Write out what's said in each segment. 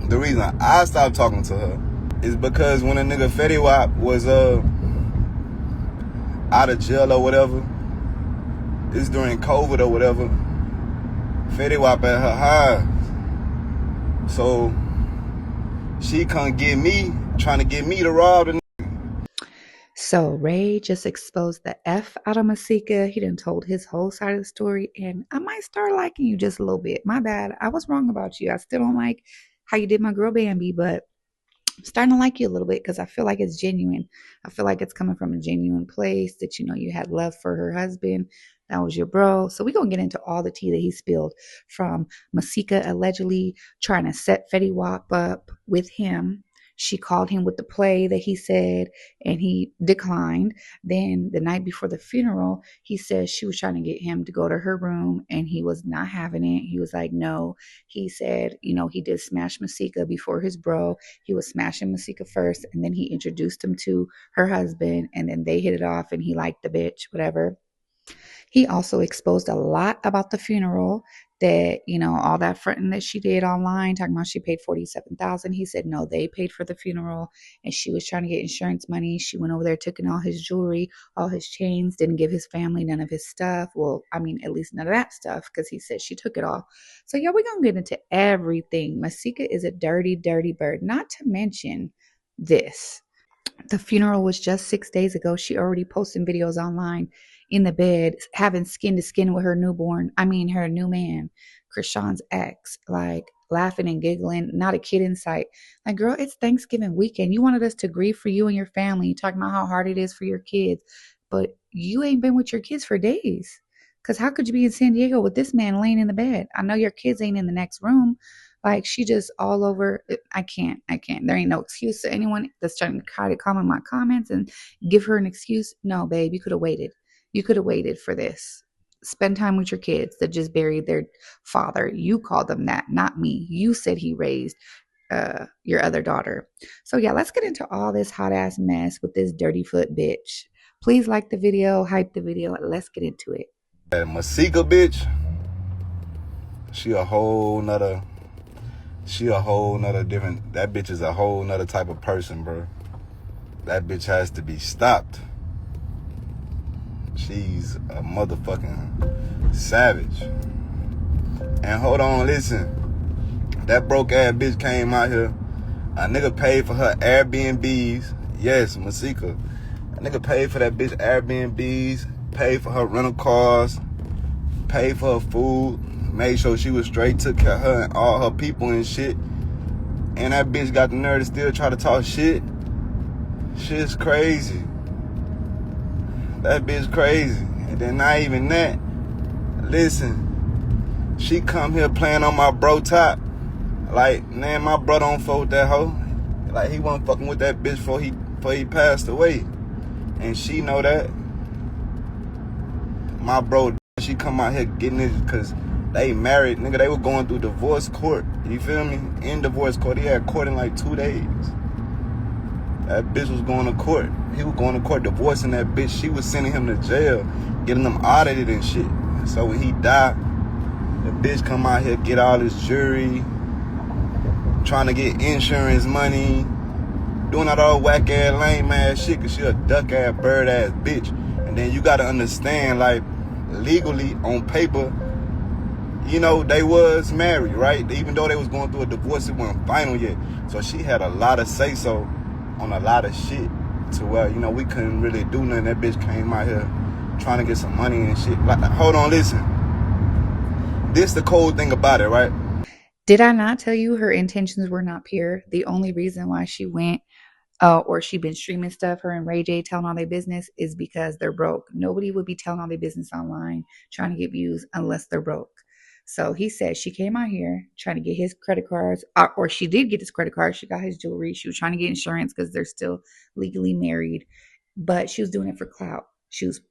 The reason I stopped talking to her is because when a nigga Fetty Wap was out of jail or whatever, it's during COVID or whatever, Fetty Wap at her house. So she come get me, trying to get me to rob the nigga. So Ray just exposed the F out of Masika. He done told his whole side of the story, and I might start liking you just a little bit. My bad. I was wrong about you. I still don't like how you did my girl Bambi, but I'm starting to like you a little bit because I feel like it's genuine. I feel like it's coming from a genuine place that you had love for her husband. That was your bro. So we're going to get into all the tea that he spilled from Masika allegedly trying to set Fetty Wap up with him. She called him with the play that he said, and he declined. Then the night before the funeral, he said she was trying to get him to go to her room, and he was not having it. He was like, no. He said, he did smash Masika before his bro. He was smashing Masika first, and then he introduced him to her husband, and then they hit it off, and he liked the bitch, whatever. He also exposed a lot about the funeral that, all that fronting that she did online, talking about she paid $47,000. He said, no, they paid for the funeral and she was trying to get insurance money. She went over there, took in all his jewelry, all his chains, didn't give his family none of his stuff. Well, I mean, at least none of that stuff because he said she took it all. So, yeah, we're going to get into everything. Masika is a dirty, dirty bird, not to mention this. The funeral was just 6 days ago. She already posting videos online in the bed, having skin to skin with her her new man, Krishan's ex, like laughing and giggling, not a kid in sight. Like, girl, it's Thanksgiving weekend. You wanted us to grieve for you and your family, talking about how hard it is for your kids, but you ain't been with your kids for days. Because how could you be in San Diego with this man laying in the bed? I know your kids ain't in the next room. Like, she just all over. I can't. There ain't no excuse to anyone that's trying to try to comment my comments and give her an excuse. No, babe, you could have waited. You could have waited for this. Spend time with your kids that just buried their father. You called them that, not me. You said he raised your other daughter. So yeah, let's get into all this hot ass mess with this dirty foot bitch. Please like the video, hype the video, and let's get into it. That Masika bitch, she a whole nother different, that bitch is a whole nother type of person, bro. That bitch has to be stopped. She's a motherfucking savage. And hold on, listen. That broke ass bitch came out here. A nigga paid for her Airbnbs. Yes, Masika. A nigga paid for that bitch Airbnbs, paid for her rental cars, paid for her food, made sure she was straight, took care of her and all her people and shit. And that bitch got the nerve to still try to talk shit. Shit's crazy. That bitch crazy. And then not even that. Listen, she come here playing on my bro top. Like, man, my bro don't fuck with that hoe. Like, he wasn't fucking with that bitch before he passed away. And she know that. My bro, she come out here getting this because they married, nigga. They were going through divorce court. You feel me? In divorce court. He had court in like 2 days. That bitch was going to court. He was going to court divorcing that bitch. She was sending him to jail, getting him audited and shit. So when he died, the bitch come out here, get all his jewelry, trying to get insurance money, doing all that whack ass, lame ass shit, cause she a duck ass, bird ass bitch. And then you gotta understand, like, legally on paper, they was married, right? Even though they was going through a divorce, it wasn't final yet. So she had a lot of say so on a lot of shit to where, we couldn't really do nothing. That bitch came out here trying to get some money and shit. Like, hold on, listen. This the cold thing about it, right? Did I not tell you her intentions were not pure? The only reason why she went or she been streaming stuff, her and Ray J telling all their business, is because they're broke. Nobody would be telling all their business online trying to get views unless they're broke. So he said she came out here trying to get his credit cards, or she did get his credit cards. She got his jewelry. She was trying to get insurance because they're still legally married, but she was doing it for clout. She was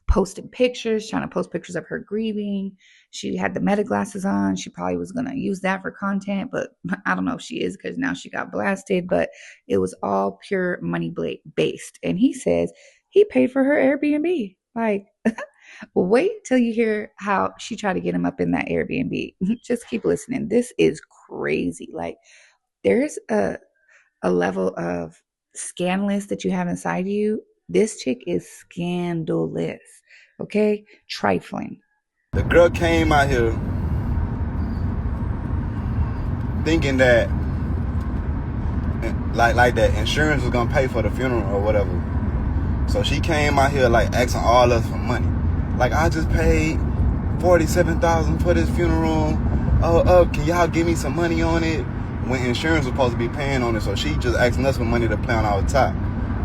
posting pictures, trying to post pictures of her grieving. She had the meta glasses on. She probably was going to use that for content, but I don't know if she is because now she got blasted. But it was all pure money based. And he says he paid for her Airbnb. Like, wait till you hear how she tried to get him up in that Airbnb. Just keep listening. This is crazy. Like, There's a level of scandalous that you have inside you. This chick is scandalous. Okay? Trifling. The girl came out here thinking that like that insurance was gonna pay for the funeral or whatever. So she came out here like asking all us for money. Like, I just paid $47,000 for this funeral. Can y'all give me some money on it? When insurance was supposed to be paying on it. So she just asking us for money to play on our top.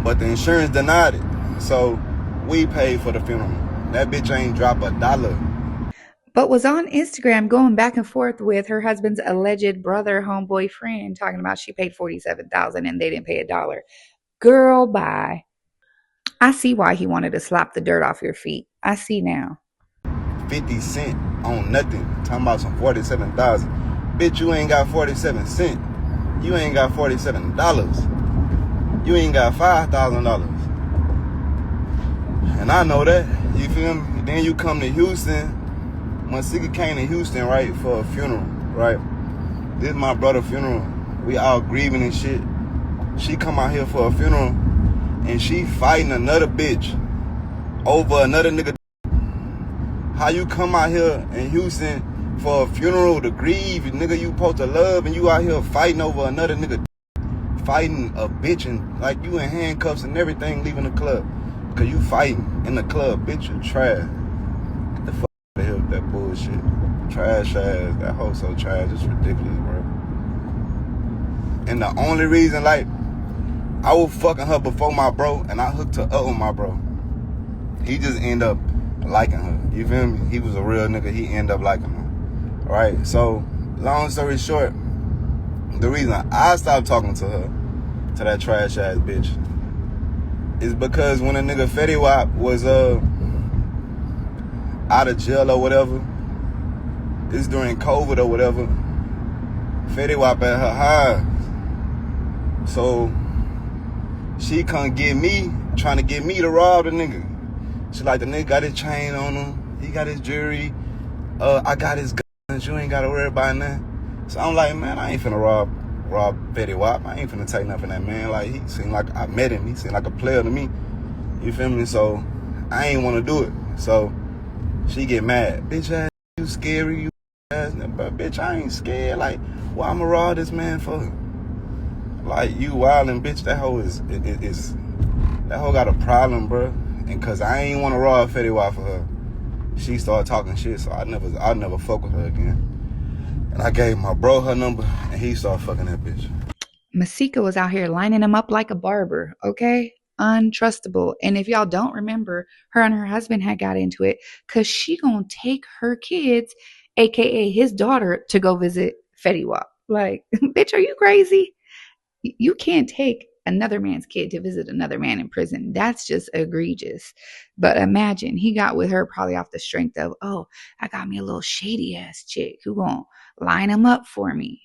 But the insurance denied it. So we paid for the funeral. That bitch ain't drop $1. But was on Instagram going back and forth with her husband's alleged brother, homeboy friend, talking about she paid $47,000 and they didn't pay $1. Girl, bye. I see why he wanted to slap the dirt off your feet. I see now. 50 cents on nothing. Talking about some 47,000. Bitch, you ain't got 47 cents. You ain't got $47. You ain't got $5,000. And I know that. You feel me? Then you come to Houston. Masika came to Houston, right, for a funeral, right? This is my brother's funeral. We all grieving and shit. She come out here for a funeral and she fighting another bitch over another nigga. How you come out here in Houston for a funeral to grieve, nigga you supposed to love, and you out here fighting over another nigga, fighting a bitch, and like you in handcuffs and everything leaving the club because you fighting in the club. Bitch, you trash. Get the fuck out of here with that bullshit. Trash ass. That hoe so trash. It's ridiculous, bro. And the only reason, like, I was fucking her before my bro, and I hooked her up with my bro. He just ended up liking her. You feel me? He was a real nigga. He ended up liking her. Right? So, long story short, the reason I stopped talking to her, to that trash ass bitch, is because when a nigga Fetty Wap was out of jail or whatever, it's during COVID or whatever, Fetty Wap at her house. So she come get me, trying to get me to rob the nigga. She like, the nigga got his chain on him, he got his jewelry, I got his guns, you ain't gotta worry about nothing. So I'm like, man, I ain't finna rob Fetty Wap. I ain't finna take nothing from that man. Like, he seemed like, I met him, he seemed like a player to me. You feel me? So I ain't wanna do it. So she get mad. Bitch ass, you scary, you ass. But bitch, I ain't scared. Like, why I'ma rob this man for? Like, you wildin', bitch. That hoe that hoe got a problem, bro. And cause I ain't wanna rob Fetty Wap for her, she started talking shit, so I never fuck with her again. And I gave my bro her number, and he started fucking that bitch. Masika was out here lining him up like a barber, okay? Untrustable. And if y'all don't remember, her and her husband had got into it because she gonna take her kids, aka his daughter, to go visit Fetty Wap. Like, bitch, are you crazy? You can't take another man's kid to visit another man in prison. That's just egregious. But imagine he got with her probably off the strength of, oh, I got me a little shady ass chick who gonna line him up for me.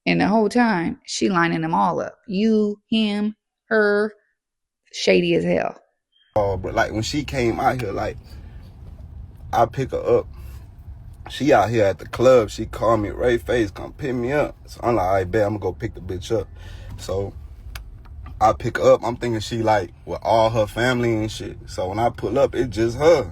And the whole time she lining them all up. You, him, her, shady as hell. Oh, but like when she came out here, like I pick her up. She out here at the club. She called me, Ray Face, come pick me up. So I'm like, all right, bet, I'm gonna go pick the bitch up. So I pick her up. I'm thinking she like with all her family and shit. So when I pull up, it's just her.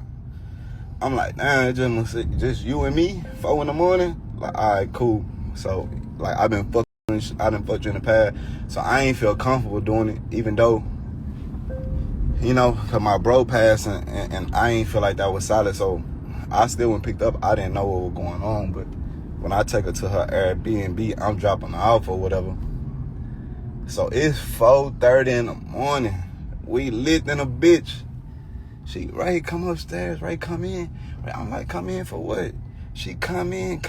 I'm like, damn, it's just you and me, 4 in the morning. Like, all right, cool. So like I done fucked you in the past. So I ain't feel comfortable doing it, even though, you know, cause my bro passed and I ain't feel like that was solid. So I still went picked up. I didn't know what was going on, but when I take her to her Airbnb, I'm dropping her off or whatever. So it's 4:30 in the morning. We lit in a bitch. She, Ray, come upstairs. Ray, come in. I'm like, come in for what? She, come in.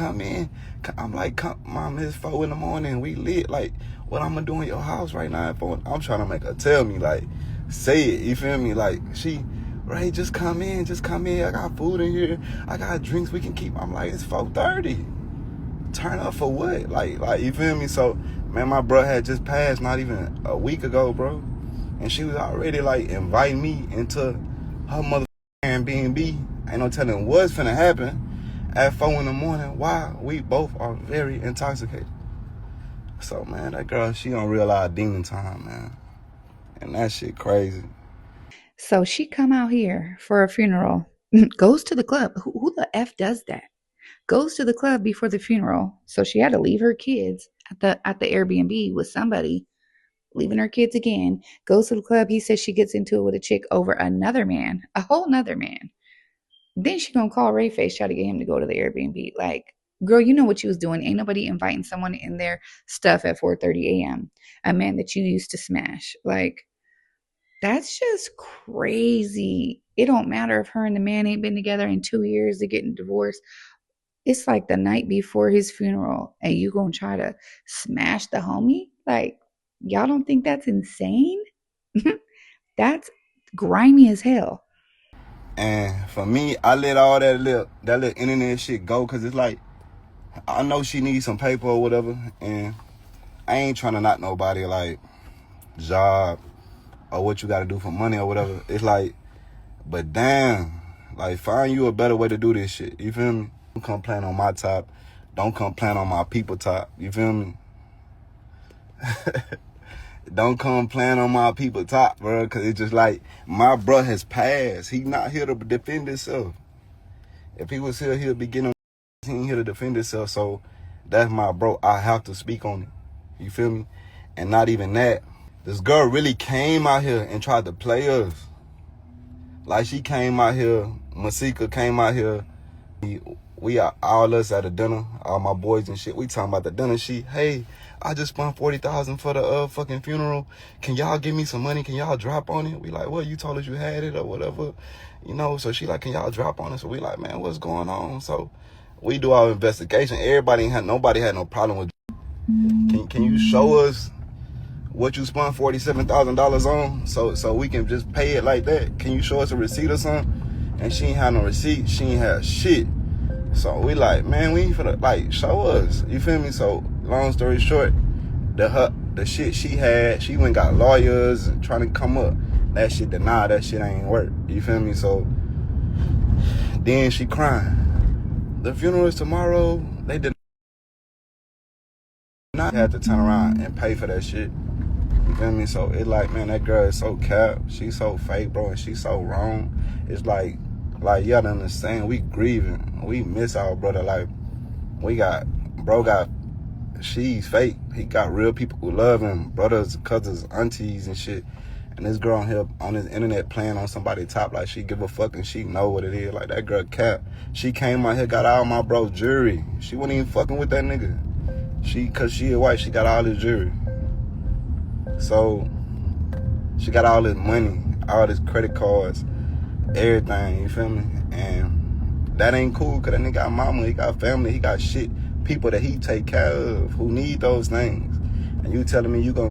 I'm like, Mom, it's 4 in the morning. We lit. Like, what I'm gonna do in your house right now? I'm trying to make her tell me, like, say it. You feel me? Like, she, Ray, just come in. I got food in here. I got drinks we can keep. I'm like, it's 4:30. Turn up for what? Like, you feel me? So, man, my bro had just passed not even a week ago, bro. And she was already, like, inviting me into her mother Airbnb. Ain't no telling what's finna happen at 4 in the morning while we both are very intoxicated. So man, that girl, she on real life demon time, man. And that shit crazy. So she come out here for a funeral, goes to the club. Who the F does that? Goes to the club before the funeral. So she had to leave her kids at the Airbnb with somebody, leaving her kids again. Goes to the club. He says she gets into it with a chick over another man, a whole nother man. Then she gonna call Ray Face, try to get him to go to the Airbnb. Like, girl, you know what you was doing. Ain't nobody inviting someone in their stuff at 4:30 a.m. A man that you used to smash. Like, that's just crazy. It don't matter if her and the man ain't been together in 2 years, they're getting divorced. It's like the night before his funeral, and you gonna try to smash the homie? Like, y'all don't think that's insane? That's grimy as hell. And for me, I let all that little internet shit go, cause it's like I know she needs some paper or whatever, and I ain't trying to knock nobody like job or what you gotta do for money or whatever. It's like, but damn, like find you a better way to do this shit. You feel me? Don't come playing on my top. Don't come playing on my people top. You feel me? Don't come playing on my people top, bro, cause it's just like my bro has passed. He not here to defend himself. If he was here, he'll be getting on. He ain't here to defend himself. So that's my bro. I have to speak on it. You feel me? And not even that. This girl really came out here and tried to play us. Like she came out here, Masika came out here. We are all us at a dinner, all my boys and shit. We talking about the dinner. Hey, I just spent 40,000 for the fucking funeral. Can y'all give me some money? Can y'all drop on it? We like, well, you told us you had it or whatever, you know. So she like, can y'all drop on it? So we like, man, what's going on? So we do our investigation. Nobody had no problem with. Can you show us what you spent $47,000 on, so we can just pay it like that? Can you show us a receipt or something? And she ain't had no receipt. She ain't had shit. So we like, man, we ain't finna, like, show us. You feel me? So long story short, the shit she had, she went got lawyers and trying to come up. That shit denied. That shit ain't work. You feel me? So then she crying. The funeral is tomorrow. They did not have to turn around and pay for that shit. You feel me? So it like, man, that girl is so cap. She's so fake, bro, and she's so wrong. It's like you gotta understand, we grieving. We miss our brother. Like, she's fake. He got real people who love him, brothers, cousins, aunties, and shit. And this girl on here on his internet playing on somebody's top like she give a fuck and she know what it is. Like, that girl cap. She came out here, got all my bro's jewelry. She wasn't even fucking with that nigga. Cause she a white, she got all his jewelry. So she got all his money, all his credit cards, everything, you feel me? And that ain't cool, cause that nigga got mama, he got family, he got shit, people that he take care of who need those things. And you telling me you gonna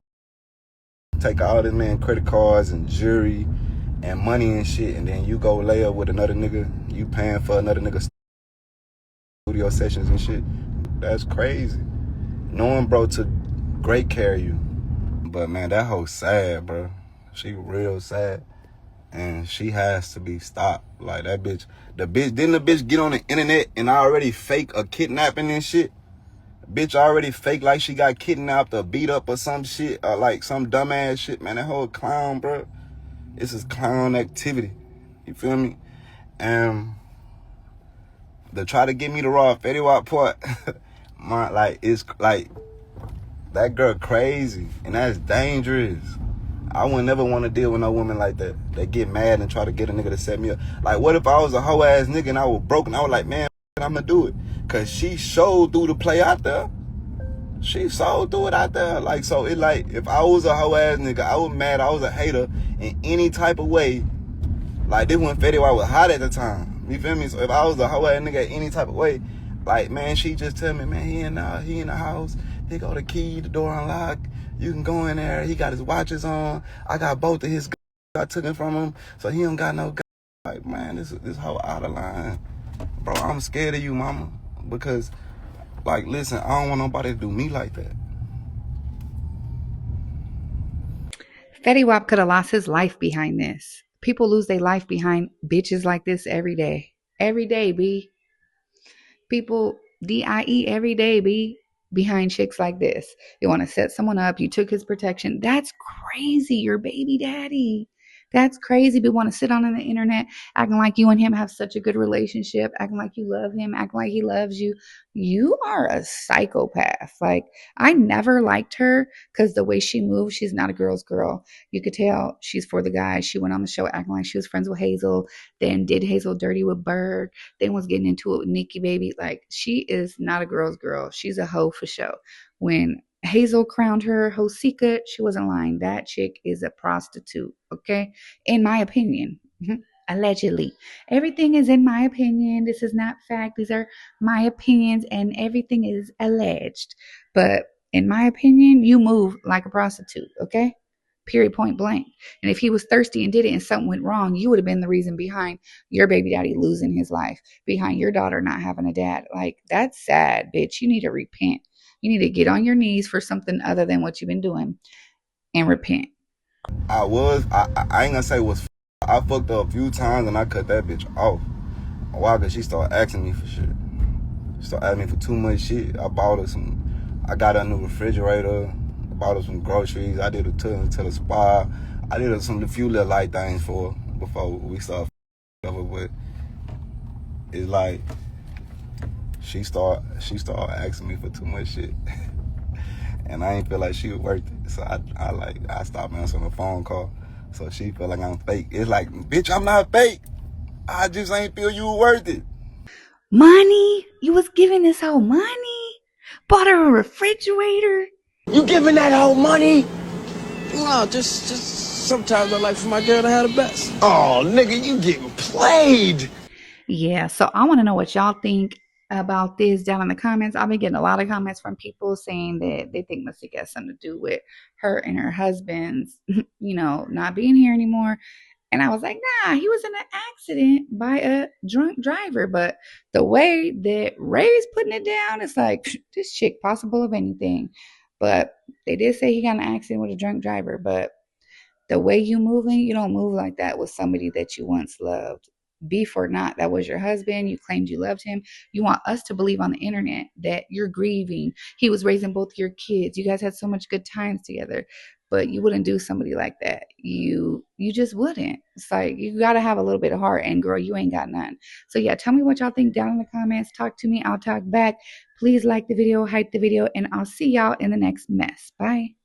take all this man credit cards and jewelry and money and shit, and then you go lay up with another nigga, you paying for another nigga's studio sessions and shit? That's crazy. Knowing bro took great care of you. But man, that hoe sad, bro. She real sad. And she has to be stopped. Like, that bitch, didn't the bitch get on the internet and already fake a kidnapping and shit? Bitch already fake like she got kidnapped or beat up or some shit, or like some dumbass shit. Man, that whole clown, bro. This is clown activity. You feel me? And to try to get me to raw Fetty Wap part, it's like, that girl crazy, and that's dangerous. I would never want to deal with no woman like that. That get mad and try to get a nigga to set me up. Like, what if I was a hoe ass nigga and I was broken? I was like, man, I'm gonna do it. Cause she showed through the play out there. She showed through it out there. Like, so it like, if I was a hoe ass nigga, I was mad, I was a hater in any type of way. Like, this when Fetty Wap was hot at the time. You feel me? So if I was a hoe ass nigga any type of way, like, man, she just tell me, man, he in the house. He got the key, the door unlocked. You can go in there. He got his watches on. I got both of his guns. I took it from him, so he don't got no gun. Like, man, this whole out of line. Bro, I'm scared of you, mama. Because, like, listen, I don't want nobody to do me like that. Fetty Wap could have lost his life behind this. People lose their life behind bitches like this every day. Every day, B. People DIE every day, B. behind chicks like this. You want to set someone up, you took his protection. That's crazy. Your baby daddy. That's crazy. But want to sit on the internet acting like you and him have such a good relationship, acting like you love him, acting like he loves you. You are a psychopath. Like, I never liked her because the way she moves, she's not a girl's girl. You could tell she's for the guy. She went on the show acting like she was friends with Hazel, then did Hazel dirty with Berg, then was getting into it with Nikki Baby. Like, she is not a girl's girl. She's a hoe for show. When Hazel crowned her Hosika, she wasn't lying. That chick is a prostitute, okay? In my opinion. Allegedly. Everything is in my opinion. This is not fact. These are my opinions, and everything is alleged. But in my opinion, you move like a prostitute, okay? Period, point blank. And if he was thirsty and did it and something went wrong, you would have been the reason behind your baby daddy losing his life, behind your daughter not having a dad. Like, that's sad, bitch. You need to repent. You need to get on your knees for something other than what you've been doing and repent. I ain't gonna say was. I fucked up a few times and I cut that bitch off. Why? Cause she started asking me for shit. She started asking me for too much shit. I got her a new refrigerator. I bought her some groceries. I did a tour to the spa. I did a few little light things for her before we started over. But it's like she started asking me for too much shit. And I ain't feel like she was worth it. So I stopped answering the phone call. So she feel like I'm fake. It's like, bitch, I'm not fake. I just ain't feel you were worth it. Money? You was giving this whole money? Bought her a refrigerator? You giving that whole money? No, just sometimes I like for my girl to have the best. Oh, nigga, you getting played. Yeah, so I want to know what y'all think about this down in the comments. I've been getting a lot of comments from people saying that they think Masika has something to do with her and her husband's, not being here anymore. And I was like, nah, he was in an accident by a drunk driver. But the way that Ray's putting it down, it's like, this chick possible of anything. But they did say he got in an accident with a drunk driver. But the way you moving, you don't move like that with somebody that you once loved. Beef or not, that was your husband. You claimed you loved him. You want us to believe on the internet that you're grieving. He was raising both your kids. You guys had so much good times together, but you wouldn't do somebody like that. You just wouldn't. It's like, you got to have a little bit of heart, and girl, you ain't got none. So yeah, tell me what y'all think down in the comments. Talk to me. I'll talk back. Please like the video, hype the video, and I'll see y'all in the next mess. Bye.